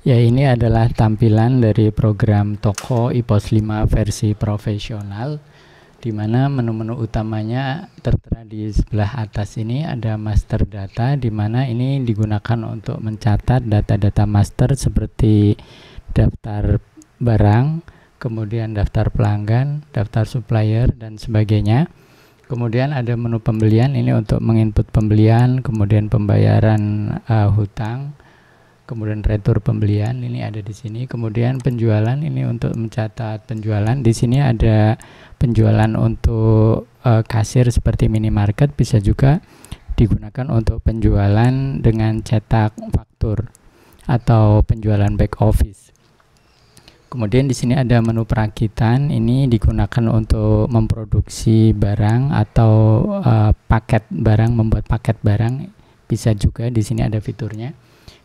Ya, ini adalah tampilan dari program toko IPOS 5 versi profesional, di mana menu-menu utamanya tertera di sebelah atas ini ada master data, di mana ini digunakan untuk mencatat data-data master seperti daftar barang, kemudian daftar pelanggan, daftar supplier, dan sebagainya. Kemudian ada menu pembelian, ini untuk menginput pembelian, kemudian pembayaran hutang, kemudian retur pembelian ini ada di sini. Kemudian penjualan ini untuk mencatat penjualan. Di sini ada penjualan untuk kasir seperti minimarket, bisa juga digunakan untuk penjualan dengan cetak faktur atau penjualan back office. Kemudian di sini ada menu perakitan, ini digunakan untuk memproduksi barang atau paket barang, membuat paket barang, bisa juga di sini ada fiturnya.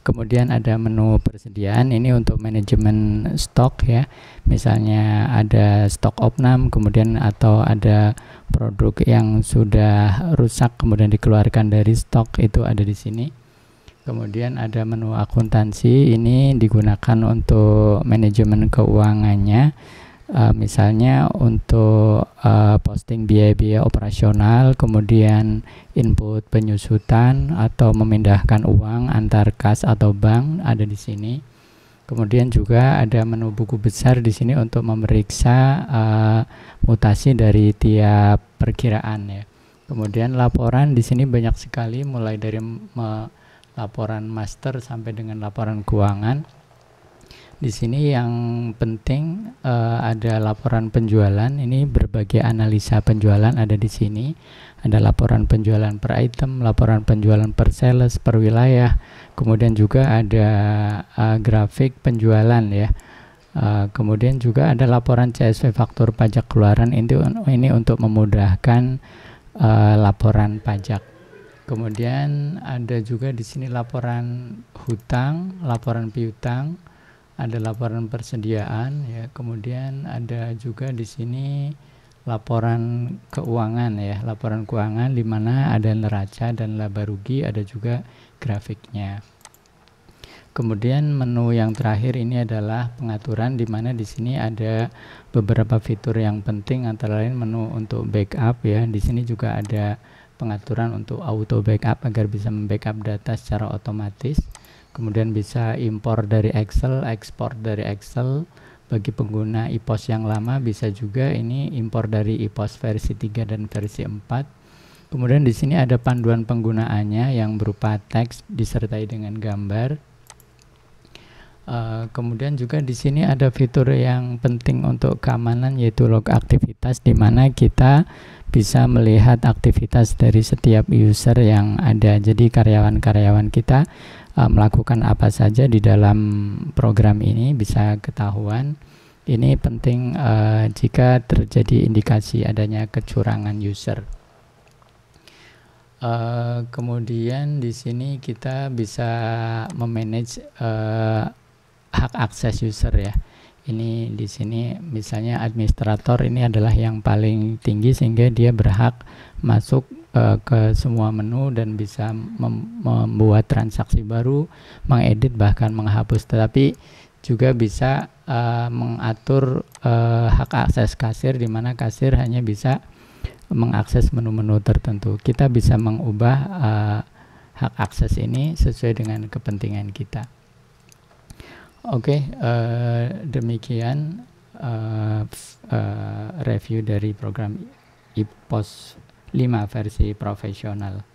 Kemudian ada menu persediaan, ini untuk manajemen stok ya. Misalnya ada stok opnam, kemudian atau ada produk yang sudah rusak kemudian dikeluarkan dari stok, itu ada di sini. Kemudian ada menu akuntansi, ini digunakan untuk manajemen keuangannya. Misalnya untuk posting biaya-biaya operasional, kemudian input penyusutan atau memindahkan uang antar kas atau bank ada di sini. Kemudian juga ada menu buku besar di sini untuk memeriksa mutasi dari tiap perkiraan ya. Kemudian laporan di sini banyak sekali, mulai dari laporan master sampai dengan laporan keuangan. Di sini yang penting ada laporan penjualan, ini berbagai analisa penjualan ada di sini. Ada laporan penjualan per item, laporan penjualan per sales, per wilayah. Kemudian juga ada grafik penjualan ya. Kemudian juga ada laporan CSV faktur pajak keluaran, ini untuk memudahkan laporan pajak. Kemudian ada juga di sini laporan hutang, laporan piutang, ada laporan persediaan ya. Kemudian ada juga di sini laporan keuangan ya, laporan keuangan di mana ada neraca dan laba rugi, ada juga grafiknya. Kemudian menu yang terakhir ini adalah pengaturan, di mana di sini ada beberapa fitur yang penting, antara lain menu untuk backup ya. Di sini juga ada pengaturan untuk auto backup agar bisa membackup data secara otomatis. Kemudian bisa impor dari Excel, ekspor dari Excel. Bagi pengguna IPOS yang lama bisa juga ini impor dari IPOS versi 3 dan versi 4. Kemudian di sini ada panduan penggunaannya yang berupa teks disertai dengan gambar. Kemudian juga di sini ada fitur yang penting untuk keamanan, yaitu log aktivitas, di mana kita bisa melihat aktivitas dari setiap user yang ada. Jadi karyawan-karyawan kita melakukan apa saja di dalam program ini bisa ketahuan. Ini penting jika terjadi indikasi adanya kecurangan user. Kemudian di sini kita bisa memanage hak akses user ya. Ini di sini misalnya administrator ini adalah yang paling tinggi, sehingga dia berhak masuk ke semua menu dan bisa membuat transaksi baru, mengedit, bahkan menghapus. Tetapi juga bisa mengatur hak akses kasir, di mana kasir hanya bisa mengakses menu-menu tertentu. Kita bisa mengubah hak akses ini sesuai dengan kepentingan kita. Oke, demikian review dari program IPOS 5 versi profesional.